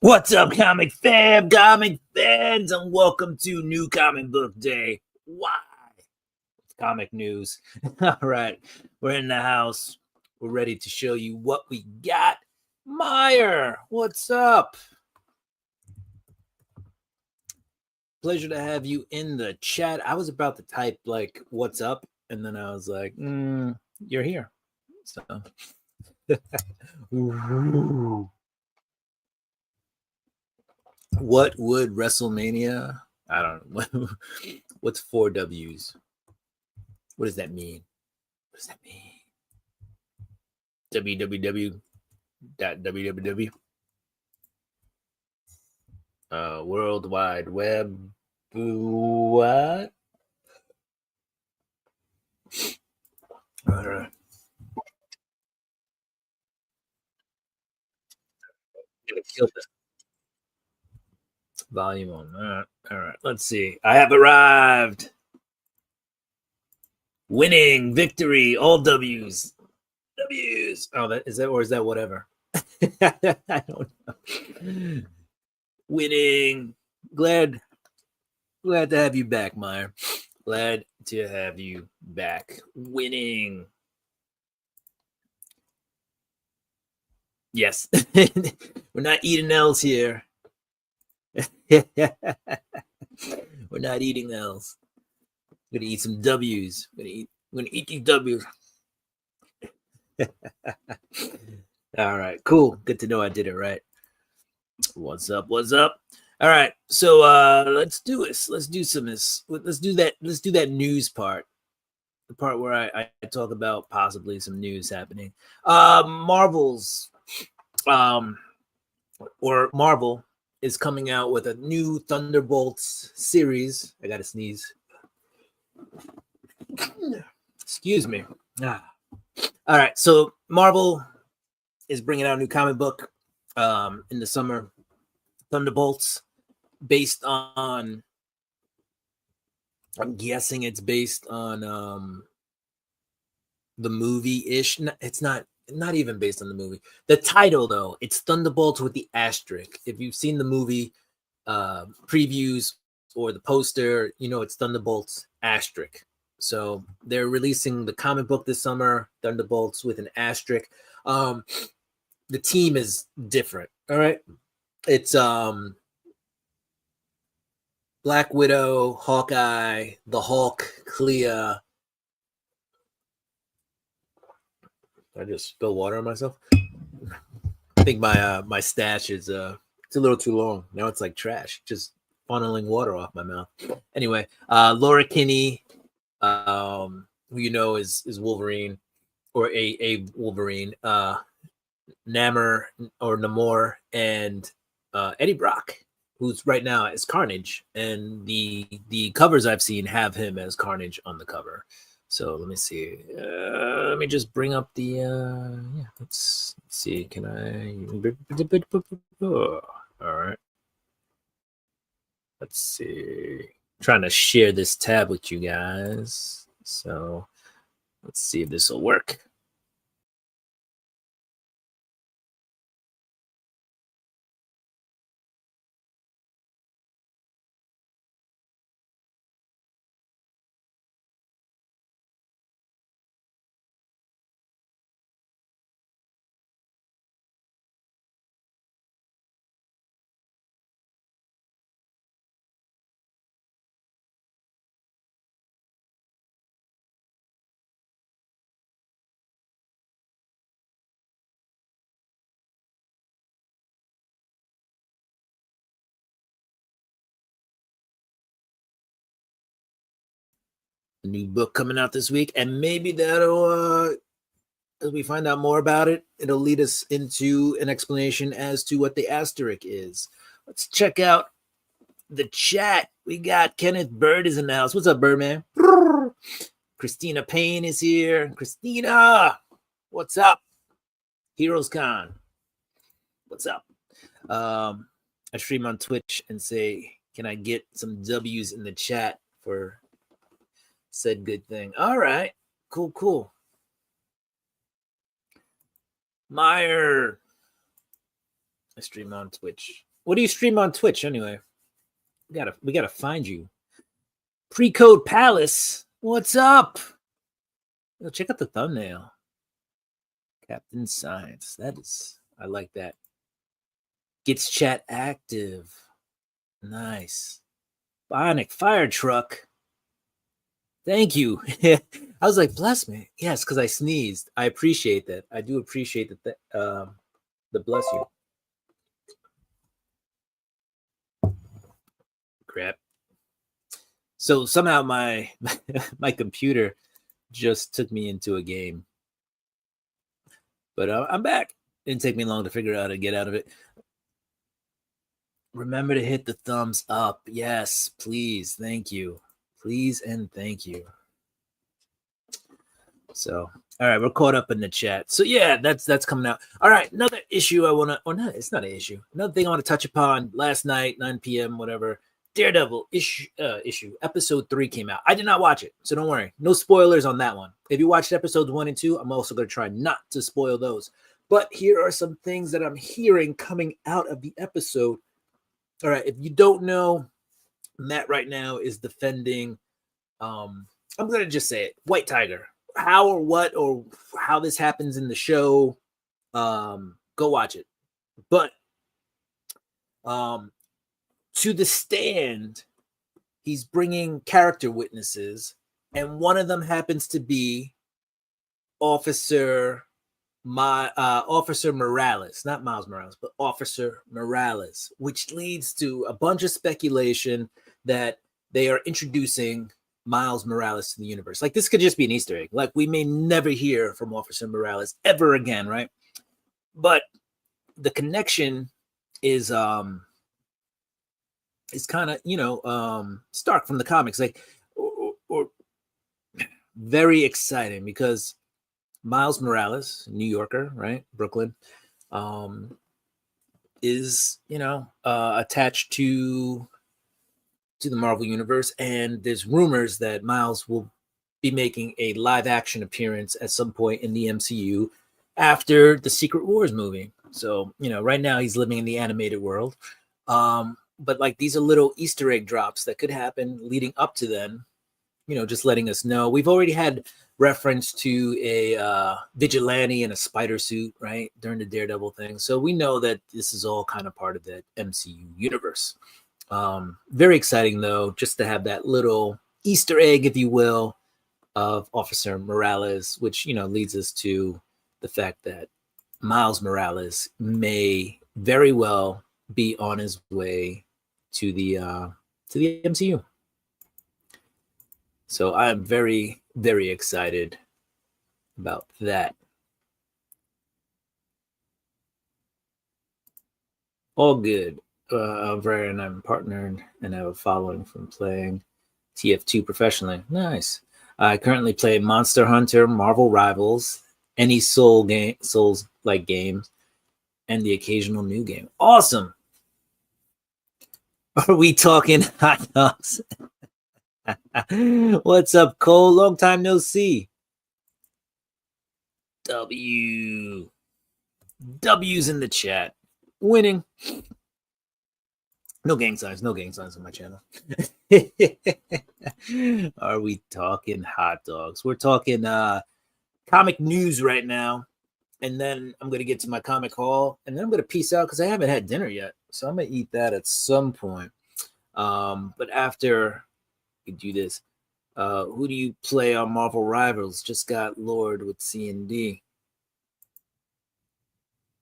What's up, comic fans, and welcome to New Comic Book Day. Why? It's comic news. All right, we're in the house. We're ready to show you what we got. Meyer, what's up? Pleasure to have you in the chat. I was about to type like "What's up," and then I was like, "You're here." So. What would WrestleMania? I don't know. What's 4Ws? What does that mean? What does that mean? www.www. World Wide Web. What? All right. Kill this volume on. All right. Let's see. I have arrived. Winning victory. All W's. W's. Oh, that is that, or is that whatever? I don't know. Winning. Glad to have you back, Meyer. Glad to have you back. Winning. Yes. We're not eating L's here. We're not eating L's. We're gonna eat some W's. We're gonna eat these W's. All right, cool. Good to know I did it right. What's up? What's up? All right, so let's do this. Let's do some this. Let's do that. Let's do that news part. The part where I talk about possibly some news happening. Marvel's or Marvel is coming out with a new Thunderbolts series. I gotta sneeze. Excuse me. All right, so Marvel is bringing out a new comic book in the summer. Thunderbolts, based on, I'm guessing it's based on the movie-ish. It's not even based on the movie. The title, though, it's Thunderbolts with the asterisk. If you've seen the movie previews or the poster, you know it's Thunderbolts asterisk. So they're releasing the comic book this summer, Thunderbolts with an asterisk. The team is different. All right. It's Black Widow, Hawkeye, the Hulk, Clea. I just spilled water on myself. I think my stash is it's a little too long. Now it's like trash, just funneling water off my mouth. Anyway, Laura Kinney, who you know is Wolverine, or a Wolverine, Namor or Namor, and Eddie Brock, who's right now is Carnage, and the covers I've seen have him as Carnage on the cover. So let me see. Let me just bring up the yeah. Let's see. Can I? All right. Let's see. I'm trying to share this tab with you guys. So let's see if this will work. A new book coming out this week, and maybe that'll as we find out more about it, it'll lead us into an explanation as to what the asterisk is. Let's check out the chat. We got Kenneth Bird is in the house. What's up, Birdman? Christina Payne is here. Christina, what's up? Heroes Con, what's up? I stream on Twitch and say, can I get some W's in the chat for said good thing? All right, cool. Meyer. I stream on Twitch. What do you stream on Twitch anyway? We gotta find you. Pre-code Palace. What's up? Yo, check out the thumbnail. Captain Science. I like that. Gets chat active. Nice. Bionic fire truck. Thank you. I was like, bless me. Yes, because I sneezed. I appreciate that. I do appreciate that. The bless you. Crap. So somehow my computer just took me into a game. But I'm back. Didn't take me long to figure out how to get out of it. Remember to hit the thumbs up. Yes, please. Thank you. Please and thank you. So, all right, we're caught up in the chat. So yeah, that's coming out. All right, another issue I want to, or not, it's not an issue. Another thing I want to touch upon. Last night, 9 p.m., whatever. Daredevil issue episode 3 came out. I did not watch it, so don't worry. No spoilers on that one. If you watched episodes 1 and 2, I'm also going to try not to spoil those. But here are some things that I'm hearing coming out of the episode. All right, if you don't know, Matt right now is defending, I'm going to just say it, White Tiger. How or what or how this happens in the show, go watch it. But to the stand, he's bringing character witnesses, and one of them happens to be Officer Morales, not Miles Morales, but Officer Morales, which leads to a bunch of speculation that they are introducing Miles Morales to the universe. Like, this could just be an Easter egg. Like, we may never hear from Officer Morales ever again, right? But the connection is kind of, stark from the comics, like, or very exciting, because Miles Morales, New Yorker, right? Brooklyn, is, attached to the Marvel Universe. And there's rumors that Miles will be making a live action appearance at some point in the MCU after the Secret Wars movie. So, right now he's living in the animated world. But like, these are little Easter egg drops that could happen leading up to then, just letting us know. We've already had reference to a vigilante in a spider suit, right, during the Daredevil thing. So we know that this is all kind of part of the MCU universe. Very exciting, though, just to have that little Easter egg, if you will, of Officer Morales, which, leads us to the fact that Miles Morales may very well be on his way to the MCU. So I am very, very excited about that. All good. Vera and I'm partnered and have a following from playing TF2 professionally. Nice. I currently play Monster Hunter, Marvel Rivals, any Souls-like games, and the occasional new game. Awesome. Are we talking hot dogs? What's up, Cole? Long time no see. W's in the chat. Winning. No gang signs on my channel. Are we talking hot dogs? We're talking comic news right now. And then I'm going to get to my comic haul. And then I'm going to peace out because I haven't had dinner yet. So I'm going to eat that at some point. But after we do this, who do you play on Marvel Rivals? Just got Lord with C&D.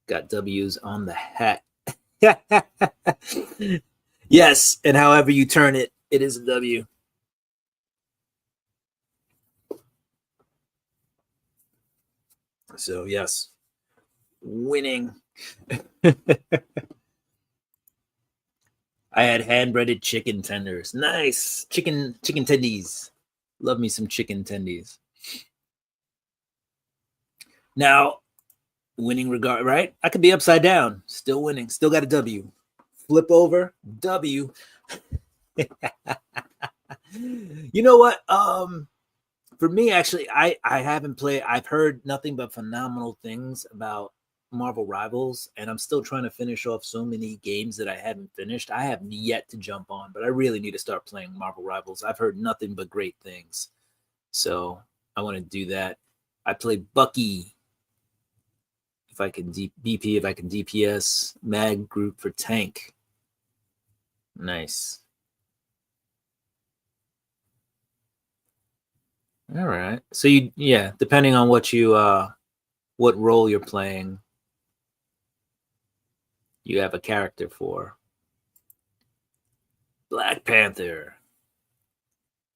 Got W's on the hat. Yes, and however you turn it, it is a W. So yes, winning. I had hand-breaded chicken tenders. Nice. Chicken tendies. Love me some chicken tendies. Now, winning regard, right? I could be upside down. Still winning. Still got a W. Flip over. W. You know what? For me, actually, I haven't played. I've heard nothing but phenomenal things about Marvel Rivals, and I'm still trying to finish off so many games that I haven't finished. I have yet to jump on, but I really need to start playing Marvel Rivals. I've heard nothing but great things, so I want to do that. I played Bucky. If I can BP, if I can DPS, mag group for tank. Nice. All right. So depending on what role you're playing, you have a character for. Black Panther.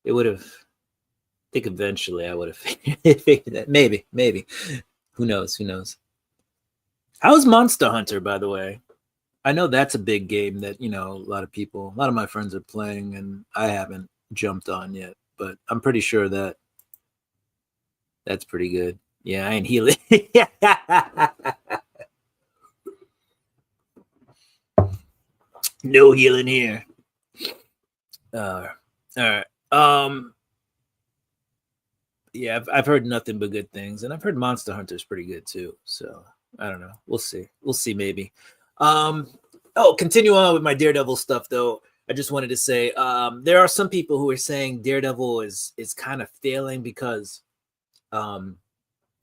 It would have. I think eventually I would have figured that. Maybe. Who knows? How's Monster Hunter, by the way? I know that's a big game that, a lot of my friends are playing, and I haven't jumped on yet, but I'm pretty sure that that's pretty good. Yeah, I ain't healing. No healing here. All right. Yeah, I've heard nothing but good things, and I've heard Monster Hunter is pretty good too. So I don't know. We'll see. Maybe. Continue on with my Daredevil stuff though. I just wanted to say there are some people who are saying Daredevil is kind of failing because I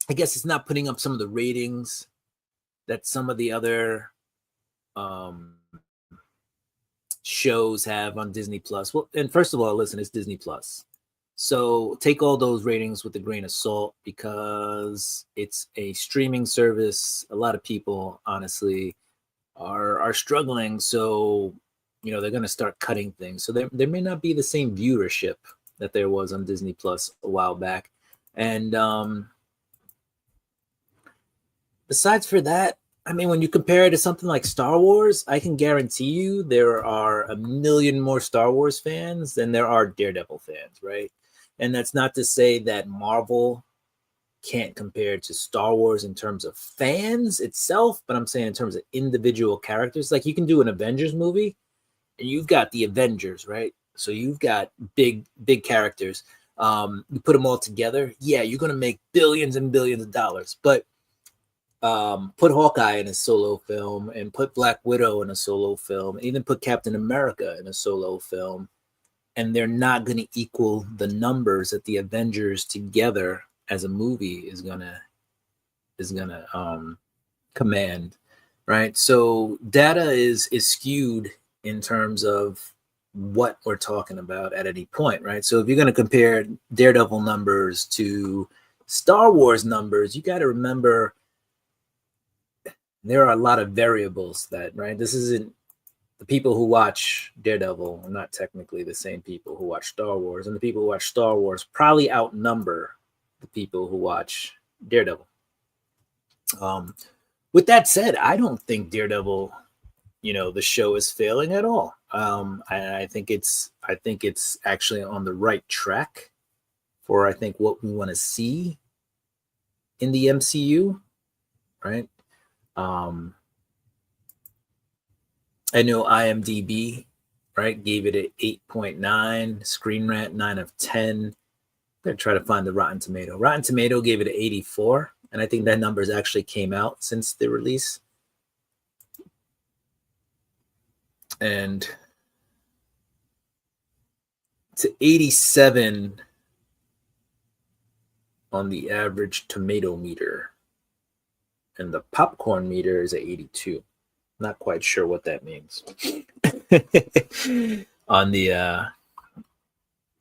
guess it's not putting up some of the ratings that some of the other shows have on Disney Plus. Well, and first of all, listen, it's Disney Plus. So take all those ratings with a grain of salt because it's a streaming service. A lot of people, honestly, are struggling. So, they're going to start cutting things. So there may not be the same viewership that there was on Disney Plus a while back. And besides for that, I mean, when you compare it to something like Star Wars, I can guarantee you there are a million more Star Wars fans than there are Daredevil fans, right? And that's not to say that Marvel can't compare to Star Wars in terms of fans itself, but I'm saying in terms of individual characters. Like you can do an Avengers movie and you've got the Avengers, right? So you've got big characters. You put them all together. Yeah, you're going to make billions and billions of dollars, but put Hawkeye in a solo film and put Black Widow in a solo film, and even put Captain America in a solo film, and they're not going to equal the numbers that the Avengers together as a movie is gonna command, right? So data is skewed in terms of what we're talking about at any point, right? So if you're going to compare Daredevil numbers to Star Wars numbers, you got to remember there are a lot of variables that, right? This isn't the people who watch Daredevil are not technically the same people who watch Star Wars, and the people who watch Star Wars probably outnumber the people who watch Daredevil. With that said, I don't think Daredevil, the show is failing at all. I think it's actually on the right track for I think what we want to see in the MCU, right? I know IMDb, right, gave it an 8.9, Screen Rant 9 of 10. I'm gonna try to find the Rotten Tomato. Rotten Tomato gave it an 84, and I think that numbers actually came out since the release. And to 87 on the average tomato meter, and the popcorn meter is at 82. Not quite sure what that means on the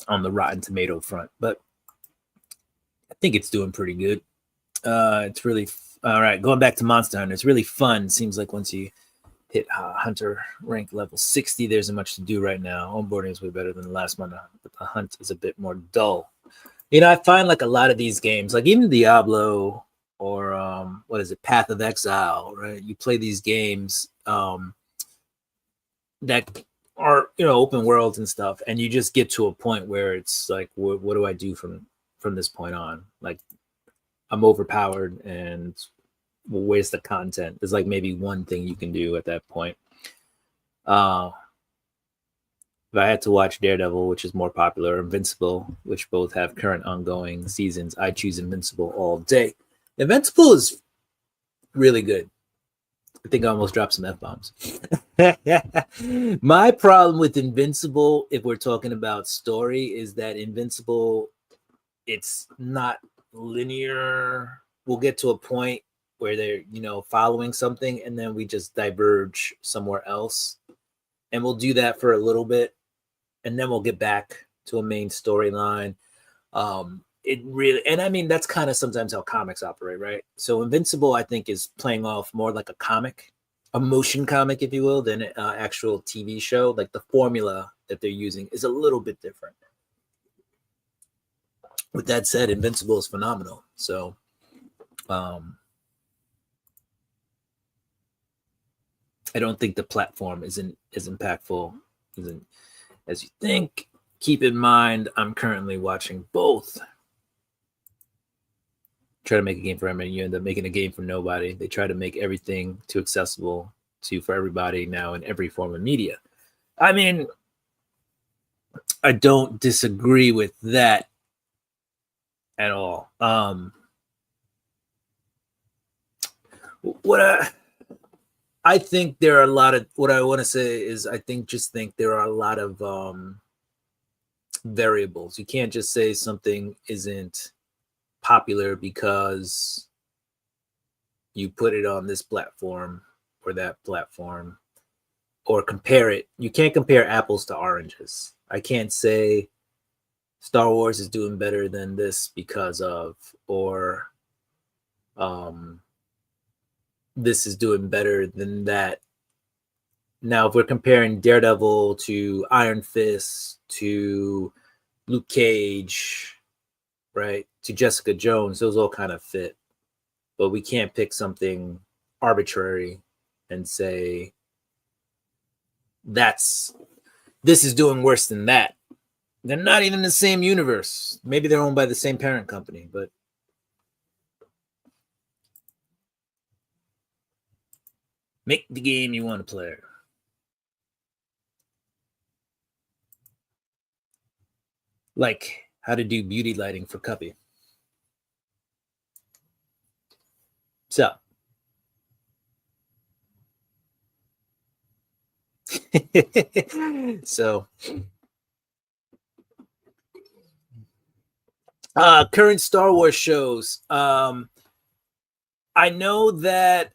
Rotten Tomato front, but I think it's doing pretty good. It's really all right. Going back to Monster Hunter, it's really fun. Seems like once you hit Hunter rank level 60, there's not much to do right now. Onboarding is way better than the last one, but the hunt is a bit more dull. I find like a lot of these games, like even Diablo or what is it, Path of Exile, right? You play these games that are open worlds and stuff, and you just get to a point where it's like, what do I do from this point on? Like, I'm overpowered, and where's the content? There's like maybe one thing you can do at that point. If I had to watch Daredevil, which is more popular, Invincible, which both have current ongoing seasons, I choose Invincible all day. Invincible is really good. I think I almost dropped some F-bombs. My problem with Invincible, if we're talking about story, is that Invincible, it's not linear. We'll get to a point where they're, following something, and then we just diverge somewhere else. And we'll do that for a little bit, and then we'll get back to a main storyline. It really, and I mean, that's kind of sometimes how comics operate, right? So Invincible, I think, is playing off more like a comic, a motion comic, if you will, than an actual TV show. Like the formula that they're using is a little bit different. With that said, Invincible is phenomenal. So, I don't think the platform isn't as impactful as you think. Keep in mind, I'm currently watching both. Try to make a game for everybody, you end up making a game for nobody. They try to make everything too accessible for everybody now in every form of media. I mean, I don't disagree with that at all. I think there are a lot of, what I want to say is, I think there are a lot of variables. You can't just say something isn't popular because you put it on this platform or that platform, or compare it. You can't compare apples to oranges. I can't say Star Wars is doing better than this because of, or this is doing better than that. Now, if we're comparing Daredevil to Iron Fist to Luke Cage, right, to Jessica Jones, those all kind of fit. But we can't pick something arbitrary and say this is doing worse than that. They're not even in the same universe. Maybe they're owned by the same parent company, but make the game you want to play. Like how to do beauty lighting for Cuppy. So, current Star Wars shows. I know that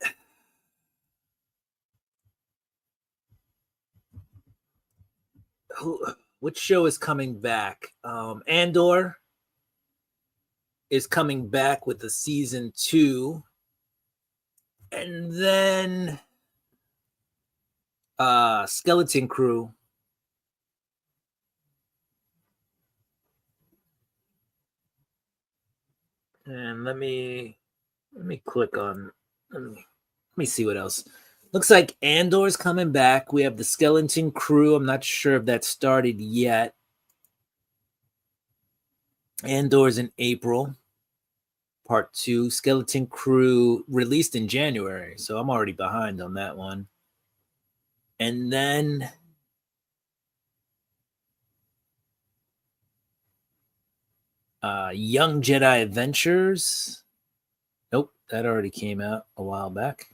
which show is coming back? Andor is coming back with the season 2, and then Skeleton Crew. And let me click on. Let me see what else. Looks like Andor's coming back. We have the Skeleton Crew. I'm not sure if that started yet. Andor's in April. Part 2. Skeleton Crew released in January, so I'm already behind on that one. And then Young Jedi Adventures. Nope, that already came out a while back.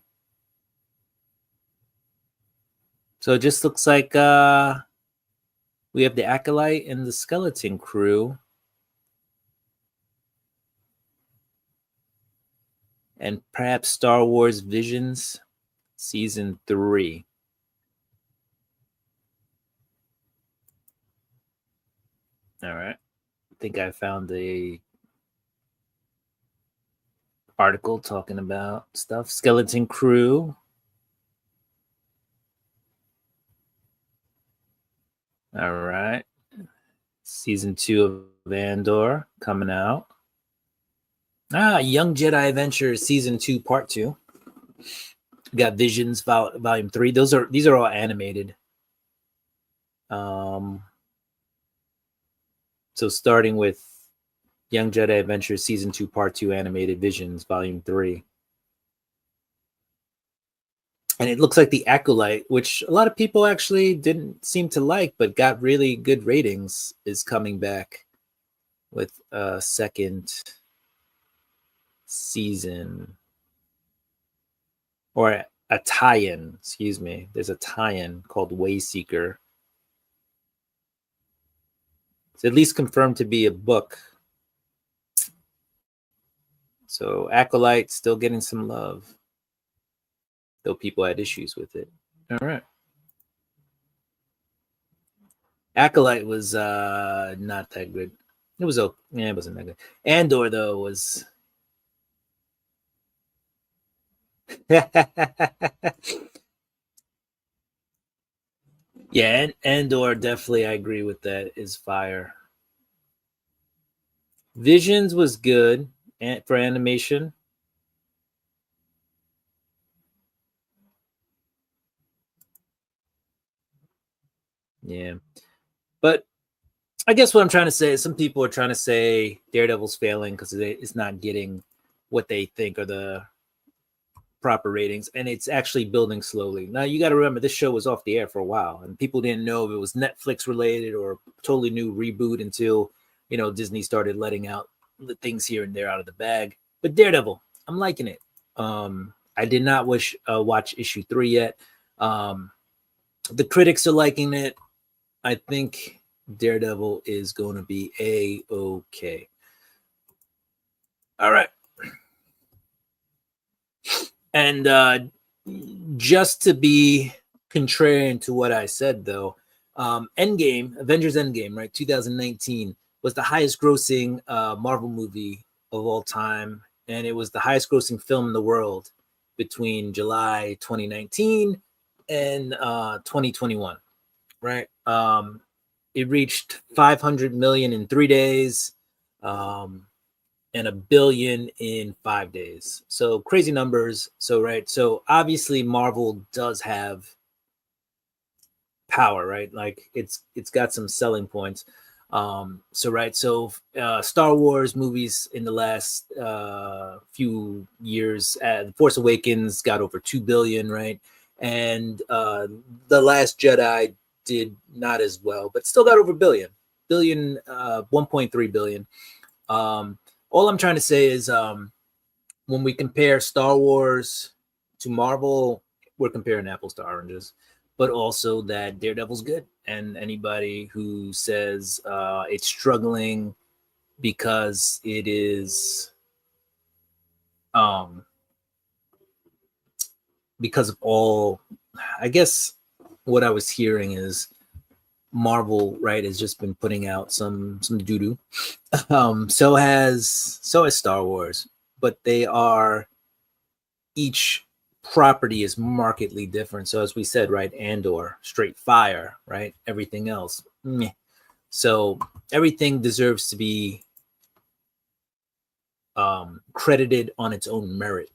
So it just looks like we have the Acolyte and the Skeleton Crew. And perhaps Star Wars Visions Season 3. All right. I think I found the article talking about stuff. Skeleton Crew. All right. Season 2 of Andor coming out. Young Jedi Adventures Season 2 Part 2. We got Visions Volume 3. These are all animated. So starting with Young Jedi Adventures Season 2 Part 2 Animated Visions Volume 3. And it looks like the Acolyte, which a lot of people actually didn't seem to like, but got really good ratings, is coming back with a second season. Or a tie-in. Excuse me. There's a tie-in called Wayseeker. It's at least confirmed to be a book. So Acolyte still getting some love, though people had issues with it. All right. Acolyte was not that good. It was okay. Yeah, it wasn't that good. Andor though was yeah, and Andor definitely I agree with that is fire. Visions was good for animation. Yeah. But I guess what I'm trying to say is some people are trying to say Daredevil's failing because it's not getting what they think are the proper ratings, and it's actually building slowly. Now you got to remember this show was off the air for a while, and people didn't know if it was Netflix related or totally new reboot until Disney started letting out things here and there out of the bag. But Daredevil, I'm liking it. I did not watch issue 3 yet. The critics are liking it. I think Daredevil is going to be A-okay. All right. And just to be contrarian to what I said, though, Avengers Endgame, right, 2019, was the highest grossing Marvel movie of all time. And it was the highest grossing film in the world between July 2019 and 2021, right? It reached 500 million in 3 days. And $1 billion in 5 days. So crazy numbers. So obviously Marvel does have power, right? Like it's got some selling points. Star Wars movies in the last few years, The Force Awakens got over 2 billion, right? And The Last Jedi did not as well, but still got over billion, 1.3 billion. All I'm trying to say is when we compare Star Wars to Marvel, we're comparing apples to oranges, but also that Daredevil's good. And anybody who says it's struggling because it is because of all, I guess what I was hearing is Marvel, right, has just been putting out some doo-doo. So has Star Wars, but they are each property is markedly different. So as we said, right, Andor, straight fire, right? Everything else, meh. So everything deserves to be credited on its own merit,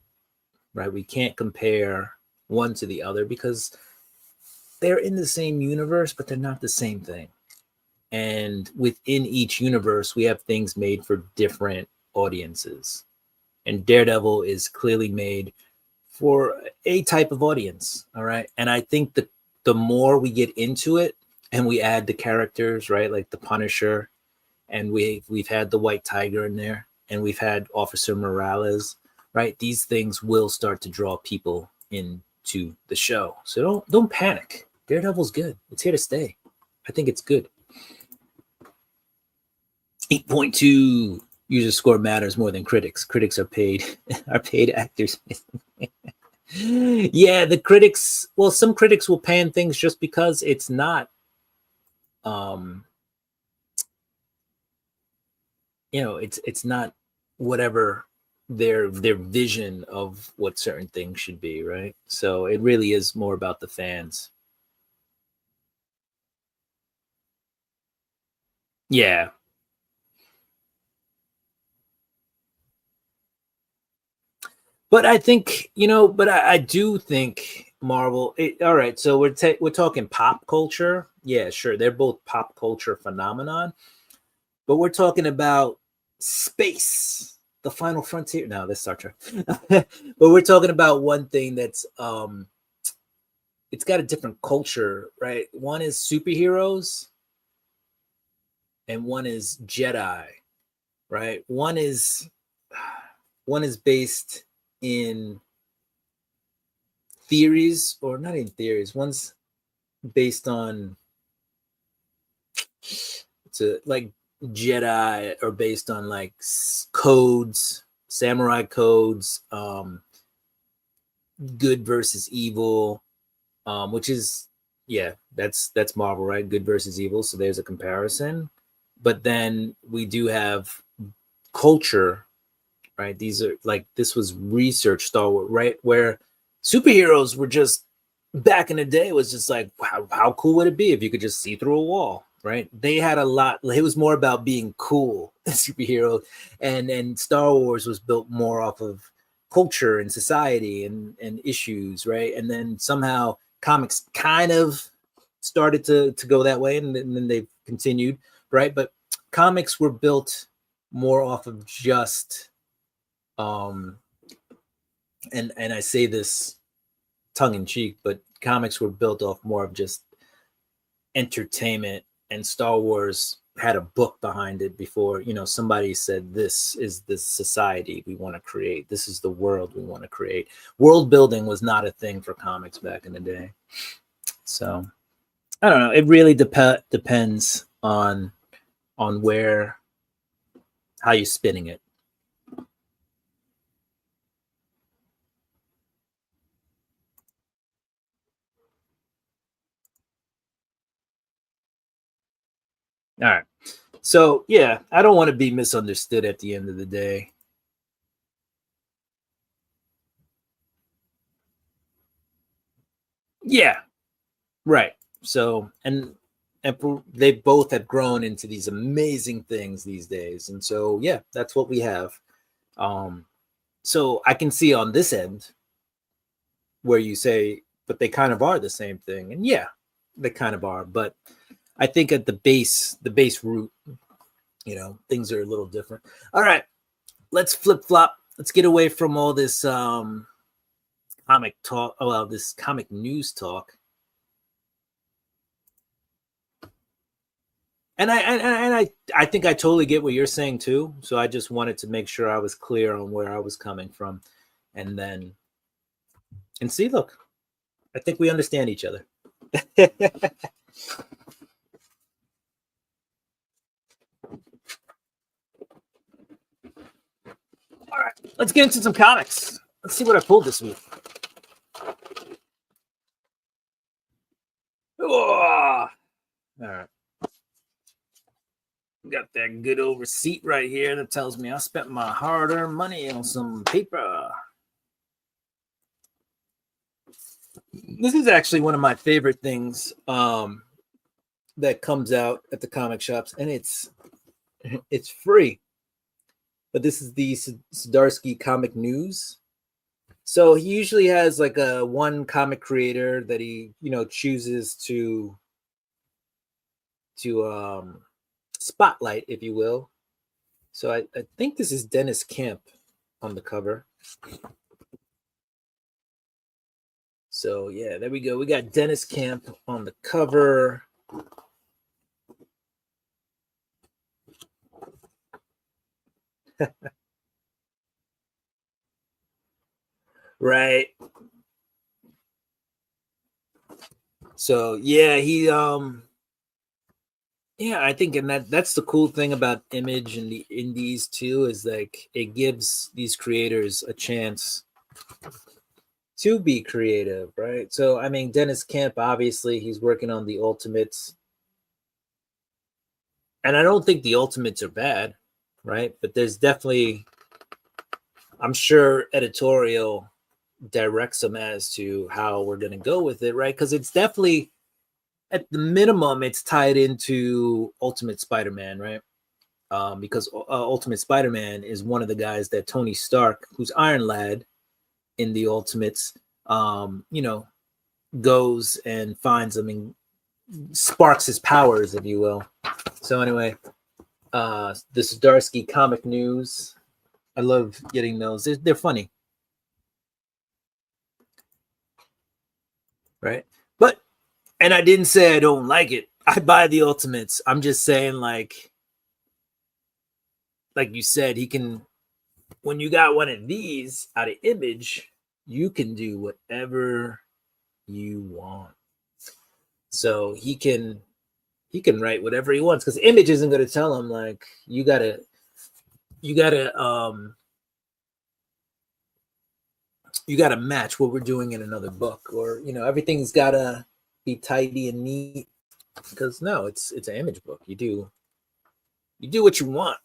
right? We can't compare one to the other because they're in the same universe, but they're not the same thing. And within each universe, we have things made for different audiences. And Daredevil is clearly made for a type of audience. All right. And I think the more we get into it and we add the characters, right, like the Punisher, and we've had the White Tiger in there, and we've had Officer Morales, right? These things will start to draw people into the show. So don't panic. Daredevil's good. It's here to stay. I think it's good. 8.2 user score matters more than critics. Critics are paid actors. Yeah, the critics. Well, some critics will pan things just because it's not. It's not whatever their vision of what certain things should be, right? So it really is more about the fans. Yeah. But I think, but I do think Marvel. All right, so we're talking pop culture. Yeah, sure, they're both pop culture phenomenon, but we're talking about space, the final frontier. No, that's Star Trek. But we're talking about one thing that's it's got a different culture, right? One is superheroes, and one is Jedi, right? One is based in theories, or not in theories. One's based on like Jedi, or based on like codes, samurai codes, good versus evil, which is, yeah, that's Marvel, right? Good versus evil. So there's a comparison. But then we do have culture, right? These are like, this was research Star Wars, right? Where superheroes were just, back in the day, was just like, wow, how cool would it be if you could just see through a wall, right? They had a lot, it was more about being cool, superhero, and Star Wars was built more off of culture and society and issues, right? And then somehow comics kind of started to go that way, and then they've continued, right? But comics were built more off of just and I say this tongue in cheek, but comics were built off more of just entertainment, and Star Wars had a book behind it before, somebody said, this is the society we want to create. This is the world we want to create. World building was not a thing for comics back in the day. So I don't know. It really depends on how you're spinning it. All right. So yeah, I don't want to be misunderstood at the end of the day. Yeah, right. So and they both have grown into these amazing things these days, and so yeah, that's what we have. So I can see on this end where you say, but they kind of are the same thing, and yeah, they kind of are. But I think at the base root, things are a little different. All right, let's flip flop. Let's get away from all this comic talk. Oh, well, this comic news talk. And I think I totally get what you're saying too. So I just wanted to make sure I was clear on where I was coming from, and see. Look, I think we understand each other. All right, let's get into some comics. Let's see what I pulled this week. Oh, all right. Got that good old receipt right here that tells me I spent my hard-earned money on some paper. This is actually one of my favorite things that comes out at the comic shops, and it's free. But this is the Zdarsky Comic News. So he usually has like a one comic creator that he chooses to spotlight, if you will. So I think this is Dennis Camp on the cover. So yeah, there we go. We got Dennis Camp on the cover. Right. So yeah, he yeah, I think, and that's the cool thing about Image and the indies too, is like it gives these creators a chance to be creative, right? So I mean, Dennis Camp, obviously he's working on the Ultimates, and I don't think the Ultimates are bad, right? But there's definitely, I'm sure, editorial directs them as to how we're going to go with it, right? Because it's definitely, at the minimum, it's tied into Ultimate Spider-Man, right? Because Ultimate Spider-Man is one of the guys that Tony Stark, who's Iron Lad in the Ultimates, goes and finds him and sparks his powers, if you will. So anyway, the Zdarsky Comic News. I love getting those. They're funny. Right? But, and I didn't say I don't like it. I buy the Ultimates. I'm just saying, like you said, he can, when you got one of these out of Image, you can do whatever you want. So he can write whatever he wants, because Image isn't going to tell him like you gotta match what we're doing in another book, or everything's gotta be tidy and neat, because no, it's an Image book. You do what you want.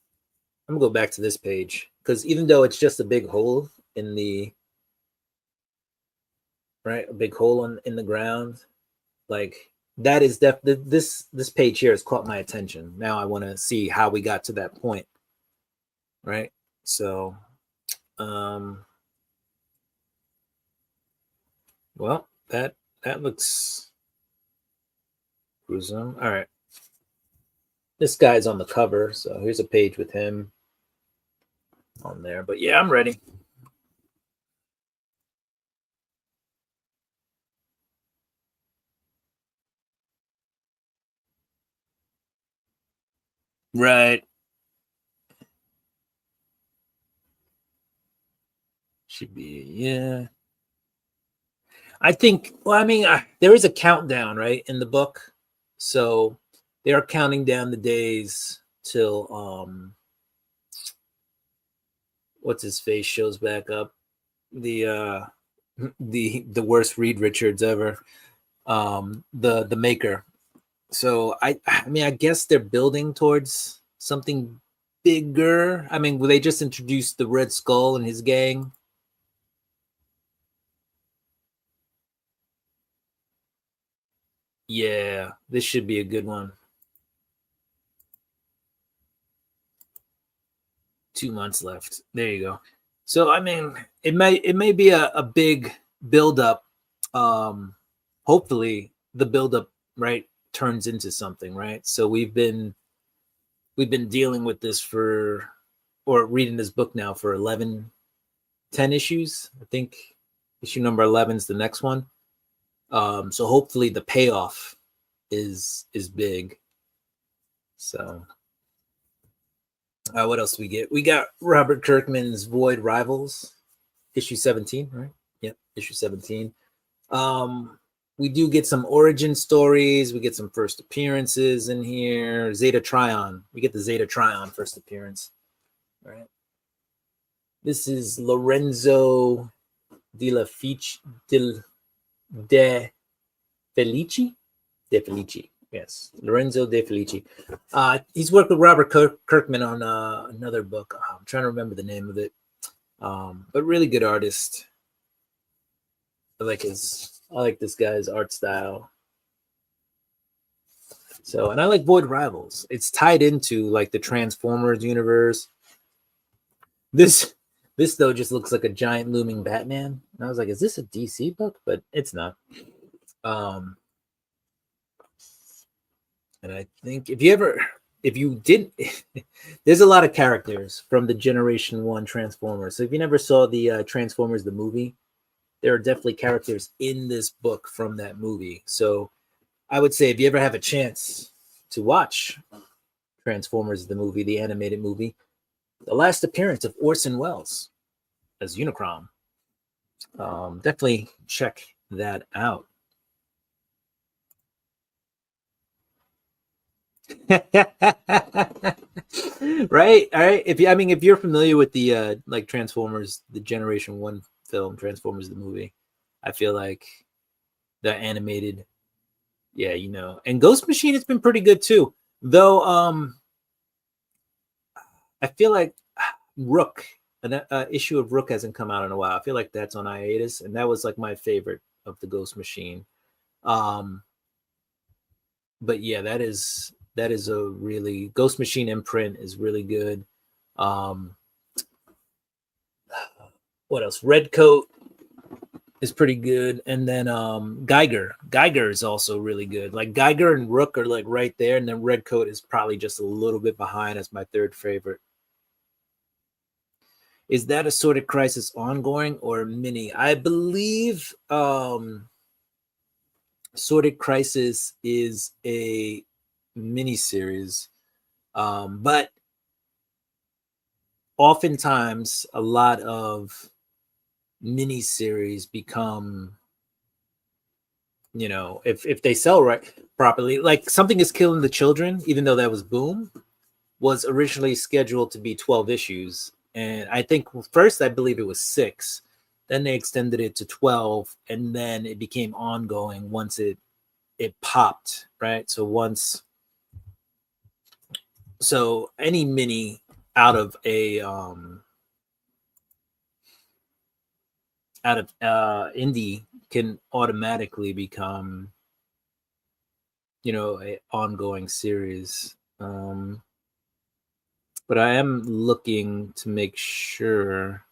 I'm gonna go back to this page, because even though it's just a big hole in the a big hole in the ground, like that is this page here has caught my attention. Now I want to see how we got to that point, right? So well, that looks gruesome. All right, this guy's on the cover, so here's a page with him on there. But yeah, I'm ready. Right. Should be, yeah. I think, well, I mean, there is a countdown, right, in the book. So they are counting down the days till what's his face shows back up. The worst Reed Richards ever. The maker. So I mean, I guess they're building towards something bigger. I mean, will they just introduce the Red Skull and his gang? Yeah, this should be a good one. 2 months left. There you go. So I mean, it may be a big build up. Hopefully the build up, right, turns into something, right? So we've been dealing with this or reading this book now for 10 issues. I think issue number 11 is the next one. So hopefully the payoff is big. So what else do we get? We got Robert Kirkman's Void Rivals, issue 17, right? Yep, issue 17. We do get some origin stories. We get some first appearances in here. Zeta Trion. We get the Zeta Trion first appearance, right? This is Lorenzo De Felici. Yes, Lorenzo De Felici. He's worked with Robert Kirkman on another book. I'm trying to remember the name of it. But really good artist. I like this guy's art style. So, and I like Void Rivals. It's tied into like the Transformers universe. This though just looks like a giant looming Batman. And I was like, is this a DC book? But it's not. And I think if you didn't, there's a lot of characters from the Generation 1 Transformers. So if you never saw the Transformers, the movie, there are definitely characters in this book from that movie. So I would say if you ever have a chance to watch Transformers, the movie, the animated movie, the last appearance of Orson Welles as Unicron, definitely check that out. Right, all right. If you're familiar with the like Transformers, the Generation 1 film, Transformers the movie, I feel like the animated, yeah, and Ghost Machine has been pretty good too. Though I feel like Rook, an issue of Rook hasn't come out in a while. I feel like that's on hiatus, and that was like my favorite of the Ghost Machine. But yeah, that is a really, Ghost Machine imprint is really good. What else? Redcoat is pretty good, and then Geiger is also really good. Like Geiger and Rook are like right there, and then Redcoat is probably just a little bit behind as my third favorite. Is that Assorted Crisis ongoing or mini? I believe Assorted Crisis is a mini series, but oftentimes a lot of miniseries become, if they sell right properly, like Something is Killing the Children, even though that was Boom, was originally scheduled to be 12 issues. And I think first, I believe it was 6. Then they extended it to 12, and then it became ongoing once it popped, right? So any mini out of indie can automatically become, a ongoing series. But I am looking to make sure.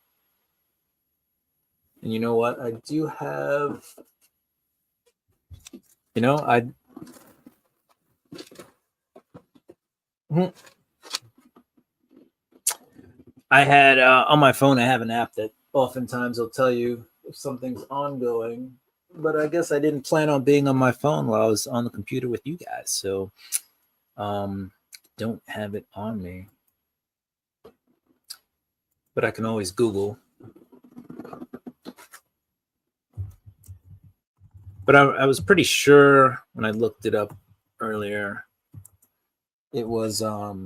And you know what? I do have, you know, I had on my phone, I have an app that oftentimes will tell you if something's ongoing. But I guess I didn't plan on being on my phone while I was on the computer with you guys. So don't have it on me. But I can always Google. But I was pretty sure when I looked it up earlier, it was a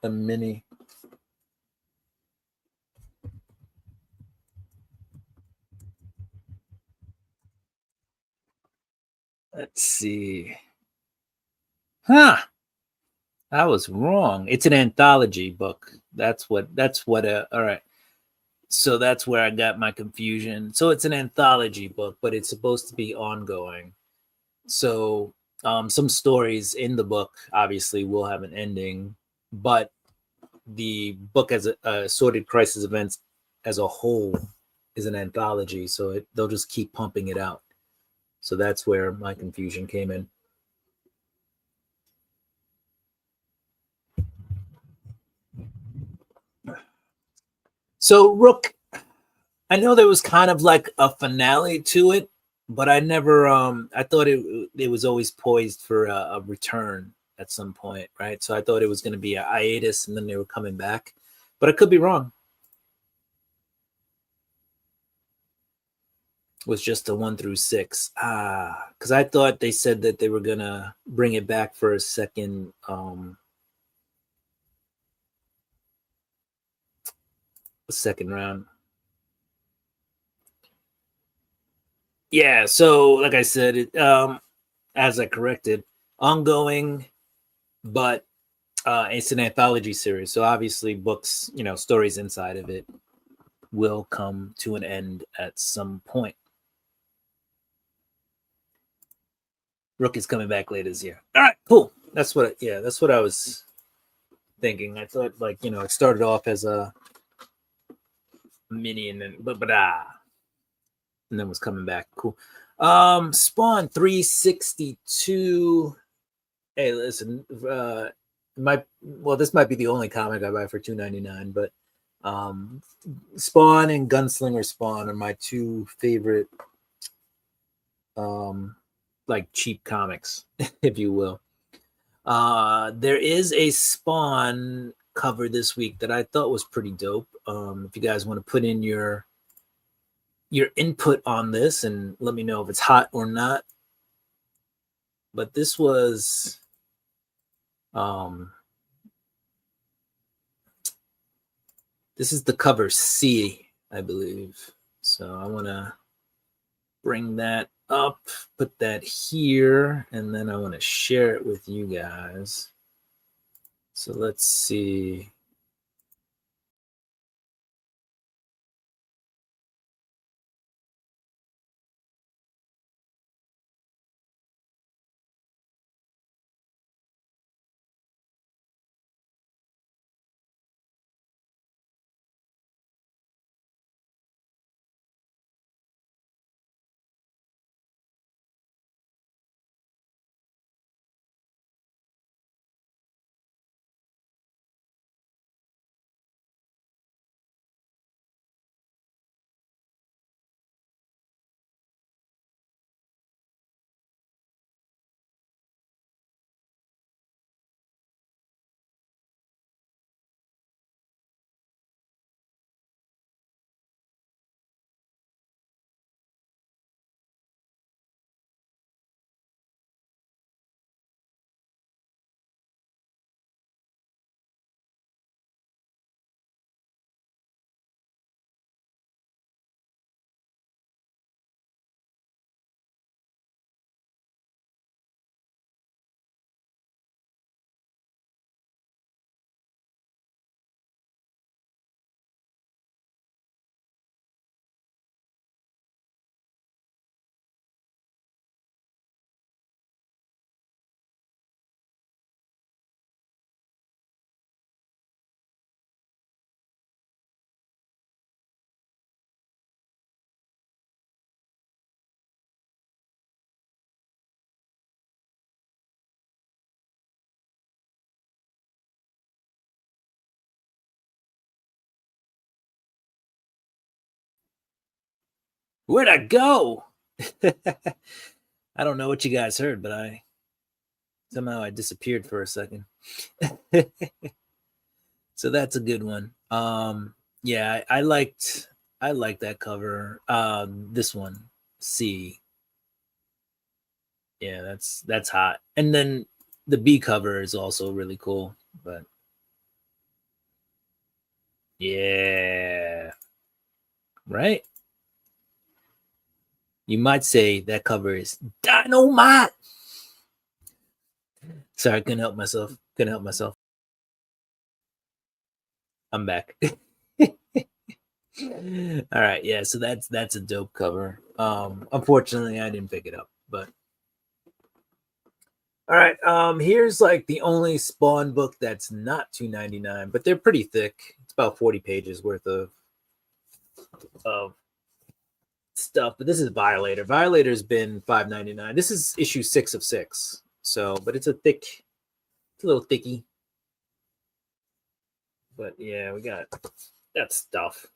mini. Let's see. Huh. I was wrong. It's an anthology book. All right. So that's where I got my confusion. So it's an anthology book, but it's supposed to be ongoing. So some stories in the book obviously will have an ending, but the book as a Assorted Crisis Events as a whole is an anthology. So they'll just keep pumping it out. So that's where my confusion came in. So Rook, I know there was kind of like a finale to it, but I never I thought it was always poised for a return at some point, right? So I thought it was going to be a hiatus and then they were coming back. But I could be wrong. It was just a 1 through 6. Cuz I thought they said that they were going to bring it back for a second round. Yeah, so like I said, as I corrected, ongoing, but it's an anthology series. So obviously, books, stories inside of it will come to an end at some point. Rook is coming back later this year. All right, cool. That's what I was thinking. I thought it started off as a mini and then and then was coming back. Cool. Spawn 362. Hey, listen, this might be the only comic I buy for $2.99, but Spawn and Gunslinger Spawn are my two favorite cheap comics, if you will. There is a Spawn cover this week that I thought was pretty dope. If you guys want to put in your input on this and let me know if it's hot or not. But this was this is the cover C, I believe. So I want to bring that up, put that here, and then I want to share it with you guys. So let's see. Where'd I go? I don't know what you guys heard, but I disappeared for a second. So that's a good one. Yeah, I liked that cover. This one, C. Yeah, that's hot. And then the B cover is also really cool. But yeah, right. You might say that cover is dynamite. Sorry, I couldn't help myself. I'm back. All right, yeah, so that's a dope cover. Unfortunately I didn't pick it up, but all right, here's like the only Spawn book that's not $2.99, but they're pretty thick. It's about 40 pages worth of stuff, but this is Violator. Violator's been $5.99. This is issue 6 of 6. So, but it's a little thicky. But yeah, we got that stuff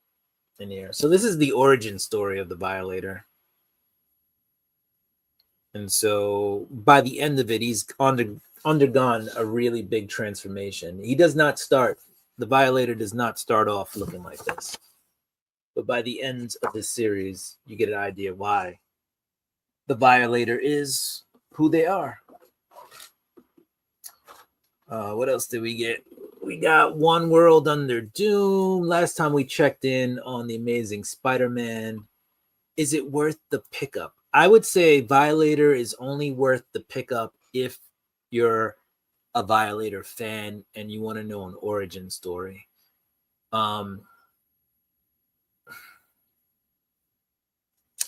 in here. So this is the origin story of the Violator. And so by the end of it, he's undergone a really big transformation. The Violator does not start off looking like this. But by the end of this series, you get an idea why the Violator is who they are. What else did we get? We got One World Under Doom. Last time we checked in on the Amazing Spider-Man. Is it worth the pickup? I would say Violator is only worth the pickup if you're a Violator fan and you want to know an origin story.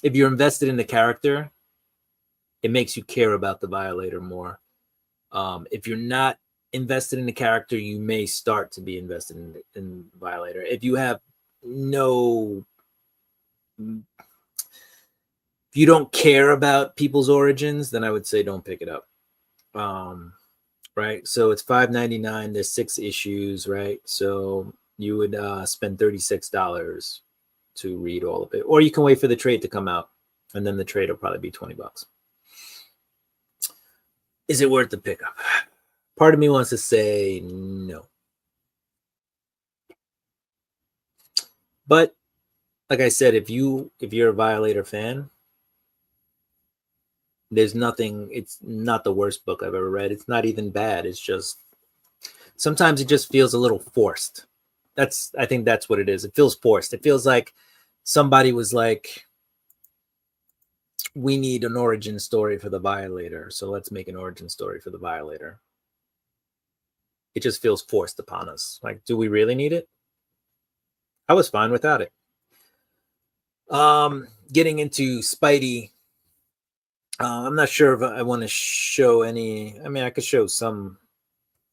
If you're invested in the character, it makes you care about the Violator more. If you're not invested in the character, you may start to be invested in Violator. If you have if you don't care about people's origins, then I would say don't pick it up. Right, so it's $5.99. There's 6 issues, right? So you would spend $36 to read all of it, or you can wait for the trade to come out, and then the trade will probably be $20. Is it worth the pickup? Part of me wants to say no, but like I said, if you're a Violator fan, there's nothing. It's not the worst book I've ever read. It's not even bad. It's just sometimes it just feels a little forced. I think that's what it is. It feels forced. It feels like somebody was like, we need an origin story for the Violator, so let's make an origin story for the Violator. It just feels forced upon us. Like, do we really need it? I was fine without it. Getting into Spidey, I'm not sure if I want to show any. I mean, I could show some.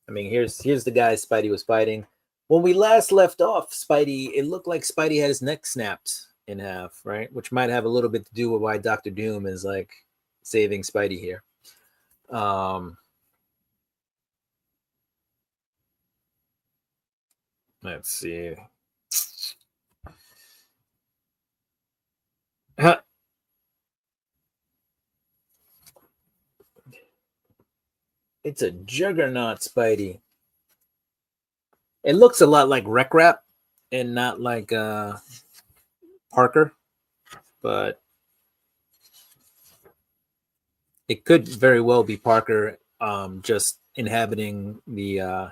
I mean, here's the guy Spidey was fighting. When we last left off, Spidey, it looked like Spidey had his neck snapped in half, right? Which might have a little bit to do with why Dr. Doom is like saving Spidey here. Let's see. It's a Juggernaut Spidey. It looks a lot like Wreck Rap and not like Parker, but it could very well be Parker just inhabiting the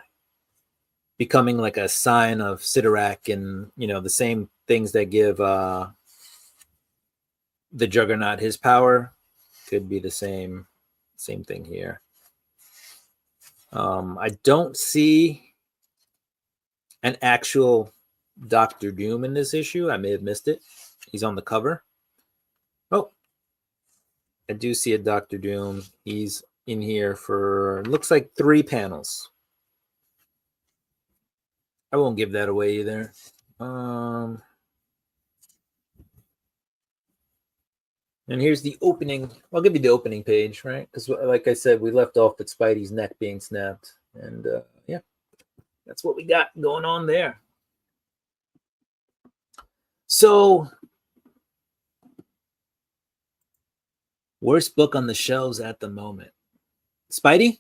becoming like a sign of Sidorak, and the same things that give the Juggernaut his power could be the same thing here. I don't see an actual Dr. Doom in this issue. I may have missed it. He's on the cover. Oh, I do see a Dr. Doom. He's in here for, looks like 3 panels. I won't give that away either. And here's the opening. I'll give you the opening page, right? Because like I said, we left off with Spidey's neck being snapped. And yeah, that's what we got going on there. So Worst book on the shelves at the moment. Spidey?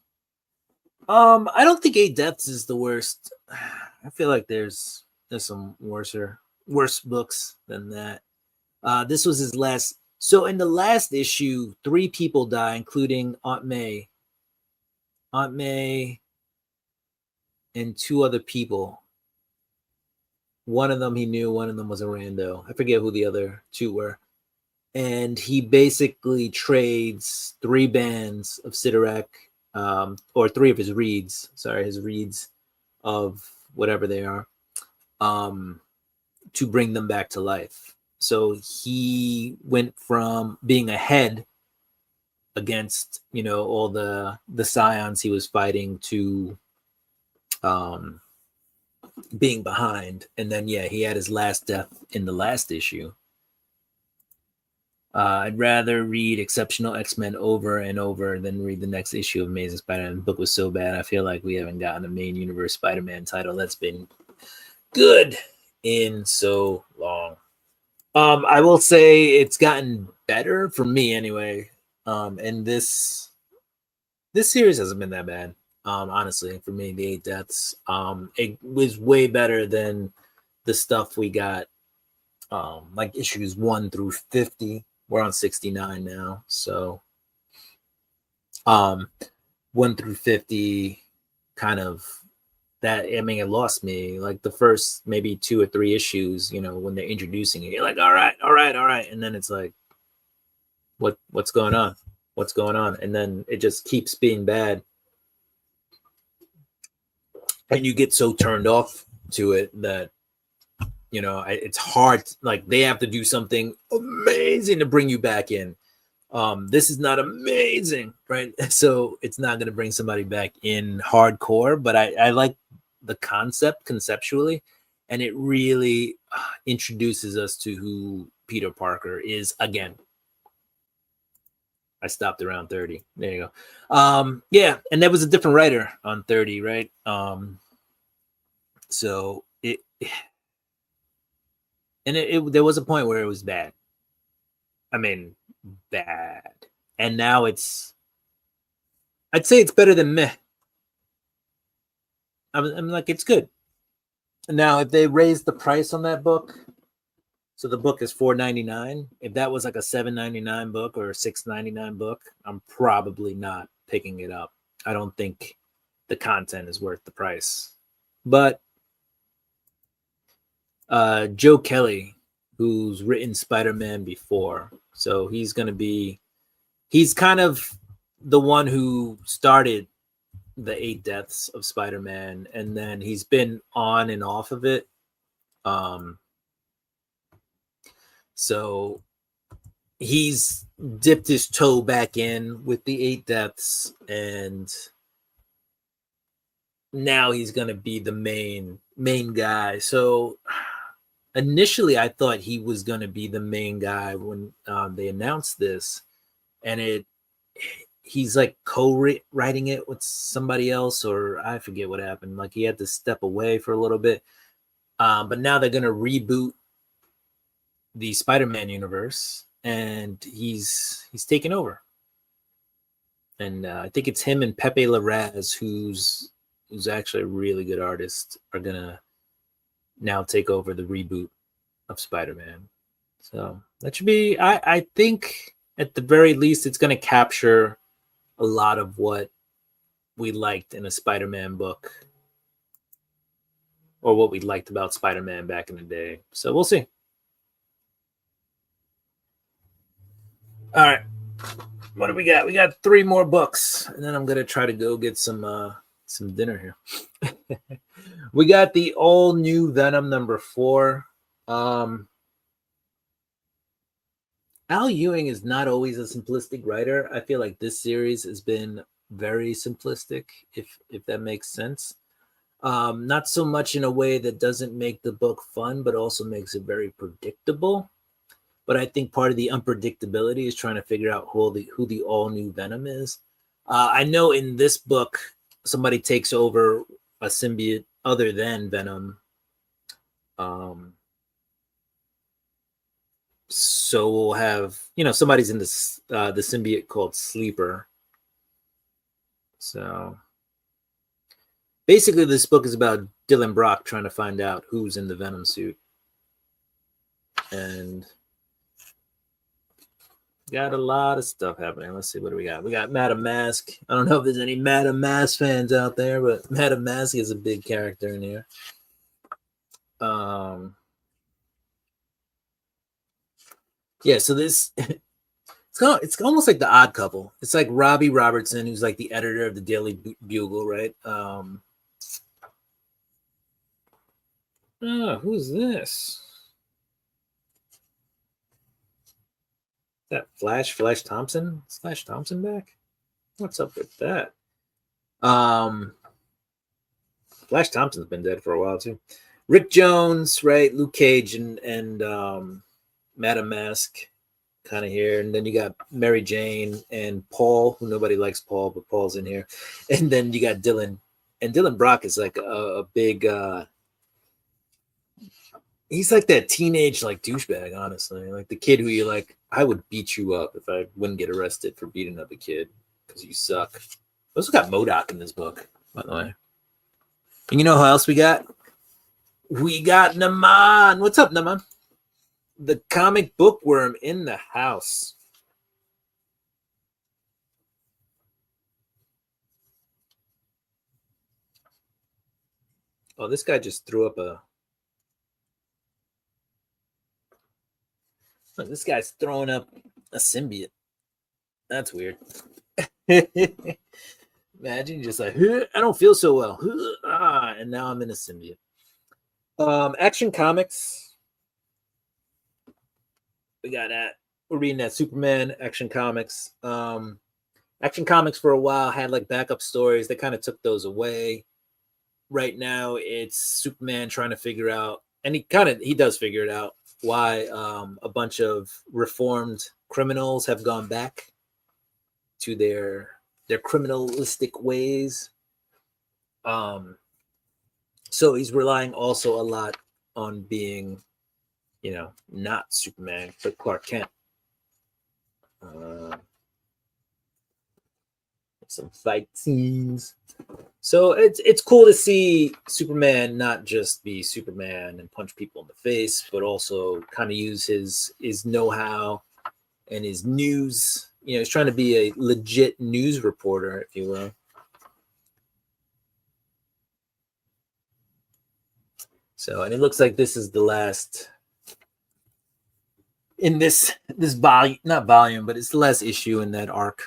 I don't think Eight Deaths is the worst. I feel like there's some worse books than that. This was his last. So in the last issue, 3 people die, including Aunt May. Aunt May and 2 other people. One of them he knew, one of them was a rando. I forget who the other 2 were. And he basically trades 3 bands of Sidorak, or 3 of his reeds. Sorry, his reeds of whatever they are, to bring them back to life. So he went from being ahead against, all the scions he was fighting to being behind. And then, he had his last death in the last issue. I'd rather read Exceptional X-Men over and over than read the next issue of Amazing Spider-Man. The book was so bad, I feel like we haven't gotten a main universe Spider-Man title that's been good in so long. I will say it's gotten better for me anyway. And this series hasn't been that bad. Honestly, for me, the 8 Deaths, it was way better than the stuff we got, like issues 1 through 50. We're on 69 now, so 1 through 50 kind of that. I mean, it lost me like the first maybe 2 or 3 issues, when they're introducing it, you're like, all right, and then it's like, what's going on, and then it just keeps being bad, and you get so turned off to it that it's hard. Like, they have to do something amazing to bring you back in. This is not amazing, right? So it's not going to bring somebody back in hardcore, but I like the concept conceptually, and it really introduces us to who Peter Parker is again. I stopped around 30. There you go. And there was a different writer on 30, right? So there was a point where it was bad. I mean, bad. And now I'd say it's better than meh. I'm like, it's good. Now, if they raised the price on that book, so the book is $4.99. If that was like a $7.99 book or a $6.99 book, I'm probably not picking it up. I don't think the content is worth the price. But Joe Kelly, who's written Spider-Man before, so he's kind of the one who started the 8 Deaths of Spider-Man, and then he's been on and off of it. So he's dipped his toe back in with the 8 Deaths, and now he's going to be the main guy. So initially I thought he was going to be the main guy when they announced this, and he's like co-writing it with somebody else, or I forget what happened. Like, he had to step away for a little bit. But now they're going to reboot the Spider-Man universe, and he's taken over. And I think it's him and Pepe Larraz, who's actually a really good artist, are going to now take over the reboot of Spider-Man. So that should be, I think at the very least, it's going to capture a lot of what we liked in a Spider-Man book, or what we liked about Spider-Man back in the day. So we'll see. All right. What do we got? We got 3 more books, and then I'm going to try to go get some dinner here. We got the all new Venom number 4. Al Ewing is not always a simplistic writer. I feel like this series has been very simplistic, if that makes sense. Not so much in a way that doesn't make the book fun, but also makes it very predictable. But I think part of the unpredictability is trying to figure out who the all new Venom is. I know in this book, somebody takes over a symbiote other than Venom. So we'll have, somebody's in this the symbiote called Sleeper. So basically, this book is about Dylan Brock trying to find out who's in the Venom suit, and got a lot of stuff happening. Let's see, what do we got? We got Madame Mask. I don't know if there's any Madame Mask fans out there, but Madame Mask is a big character in here. Yeah, so this it's almost like The Odd Couple. It's like Robbie Robertson, who's like the editor of the Daily Bugle, right? Who's this? That Flash Thompson? Is Flash Thompson back? What's up with that? Flash Thompson's been dead for a while too. Rick Jones, right? Luke Cage and Madame Mask kind of here. And then you got Mary Jane and Paul, who nobody likes Paul, but Paul's in here. And then you got Dylan. And Dylan Brock is like a big he's like that teenage like douchebag, honestly. Like the kid who you're like, I would beat you up if I wouldn't get arrested for beating up a kid because you suck. We also got MODOK in this book, by the way. And you know who else we got? We got Naman. What's up, Naman? The comic bookworm in the house. Oh, this guy just threw up a... Look, this guy's throwing up a symbiote. That's weird. Imagine just like, I don't feel so well. And now I'm in a symbiote. Action Comics. We got that. We're reading that Superman Action Comics. Action Comics for a while had like backup stories. They kind of took those away. Right now, it's Superman trying to figure out, and he does figure it out, why a bunch of reformed criminals have gone back to their criminalistic ways. So he's relying also a lot on being, not Superman, but Clark Kent. Some fight scenes. So it's cool to see Superman not just be Superman and punch people in the face, but also kind of use his know-how and his news. He's trying to be a legit news reporter, if you will. So, and it looks like this is the last in this volume, not volume, but it's the last issue in that arc.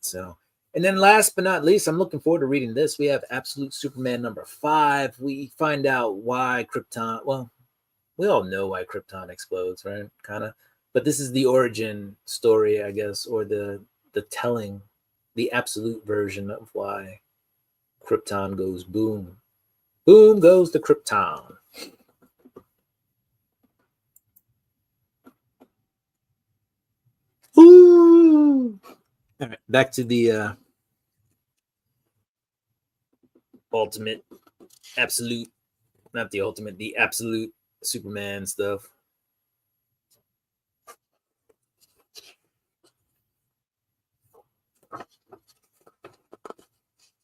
So, and then last but not least, I'm looking forward to reading this. We have Absolute Superman number 5. We find out why Krypton, well, we all know why Krypton explodes, right? Kind of. But this is the origin story, I guess, or the telling, the absolute version of why Krypton goes boom. Boom goes the Krypton. Ooh. All right, back to the ultimate, absolute, not the ultimate, the absolute Superman stuff.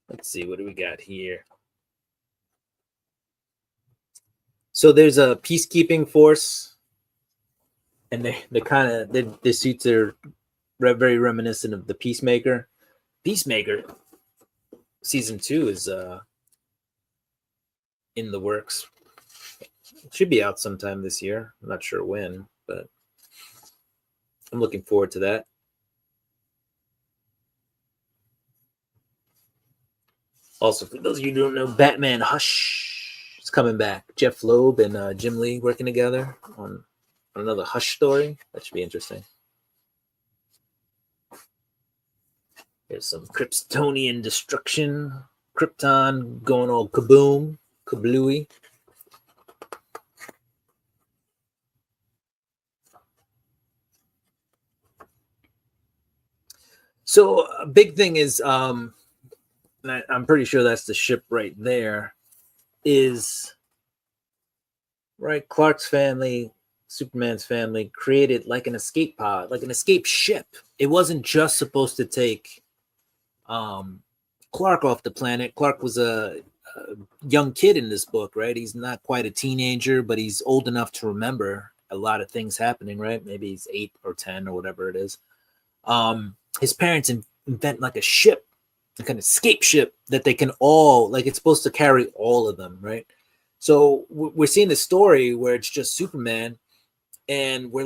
Let's see, what do we got here? So there's a peacekeeping force, and they kind of their suits are very reminiscent of the Peacemaker. Peacemaker season 2 is in the works. It should be out sometime this year. I'm not sure when, but I'm looking forward to that. Also, for those of you who don't know, Batman Hush is coming back. Jeff Loeb and Jim Lee working together on another Hush story. That should be interesting. There's some Kryptonian destruction. Krypton going all kaboom, kablooey. So a big thing is, I'm pretty sure that's the ship right there, is, right, Clark's family Superman's family created like an escape pod, like an escape ship. It wasn't just supposed to take Clark off the planet. Clark was a young kid in this book, right? He's not quite a teenager, but he's old enough to remember a lot of things happening, right? Maybe he's 8 or 10 or whatever it is. His parents invent like a ship, like an escape ship that they can all, like, it's supposed to carry all of them, right? So we're seeing the story where it's just Superman, and we're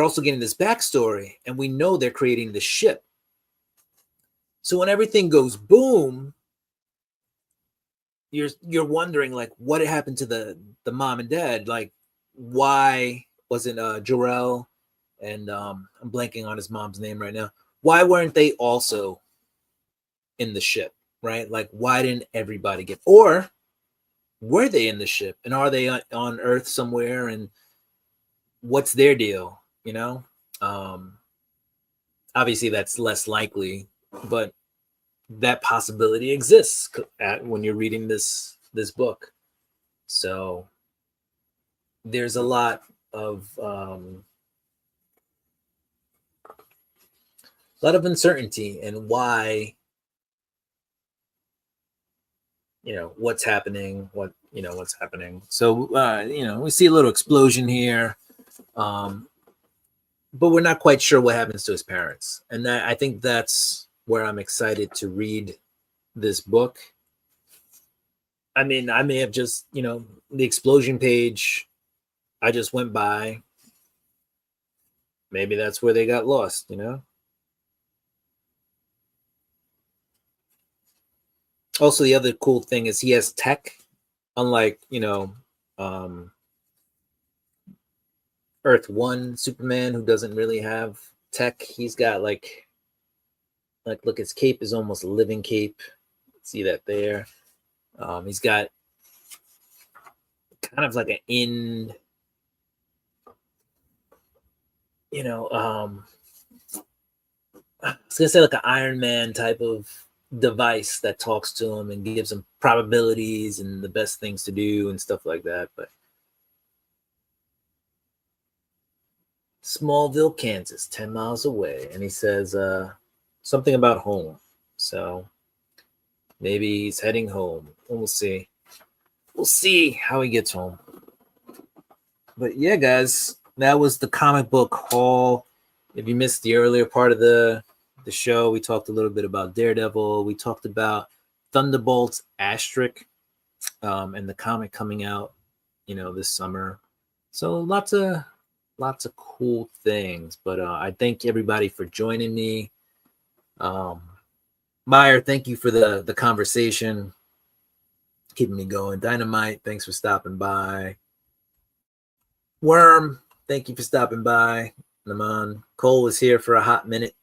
also getting this backstory, and we know they're creating the ship. So when everything goes boom, you're wondering, like, what happened to the mom and dad? Like, why wasn't Jor-El and I'm blanking on his mom's name right now. Why weren't they also in the ship, right? Like, why didn't everybody get, or were they in the ship, and are they on Earth somewhere, and what's their deal, you know? Obviously that's less likely, but that possibility exists when you're reading this book. So there's a lot of uncertainty and why, what's happening, what's happening. So we see a little explosion here, but we're not quite sure what happens to his parents, and I think that's where I'm excited to read this book. I mean, I may have just, the explosion page, I just went by. Maybe that's where they got lost, Also, the other cool thing is he has tech, unlike, Earth 1 Superman, who doesn't really have tech. He's got like look, his cape is almost a living cape. See that there? He's got kind of like I was gonna say like an Iron Man type of device that talks to him and gives him probabilities and the best things to do and stuff like that. But Smallville, Kansas, 10 miles away, and he says something about home. So maybe he's heading home. We'll see. We'll see how he gets home. But yeah, guys, that was the comic book haul. If you missed the earlier part of the show, we talked a little bit about Daredevil. We talked about Thunderbolts Asterisk, and the comic coming out, this summer. So lots of cool things. But I thank everybody for joining me. Meyer, thank you for the conversation, keeping me going. Dynamite, thanks for stopping by. Worm, thank you for stopping by. Naman Cole was here for a hot minute.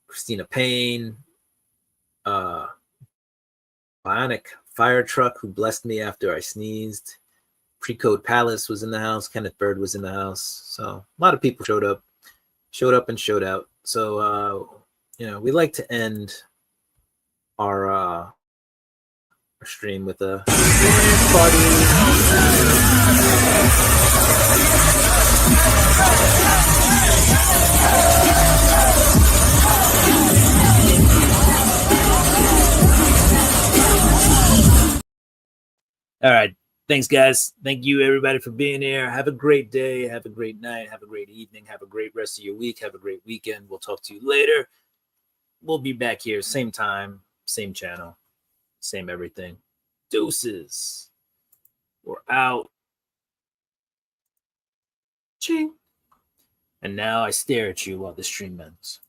Christina Payne, Bionic Fire Truck, who blessed me after I sneezed. Pre-Code Palace was in the house. Kenneth Bird was in the house. So a lot of people showed up and showed out. So we like to end our stream with a party. All right. Thanks, guys. Thank you, everybody, for being here. Have a great day. Have a great night. Have a great evening. Have a great rest of your week. Have a great weekend. We'll talk to you later. We'll be back here, same time, same channel, same everything. Deuces. We're out. Ching. And now I stare at you while the stream ends.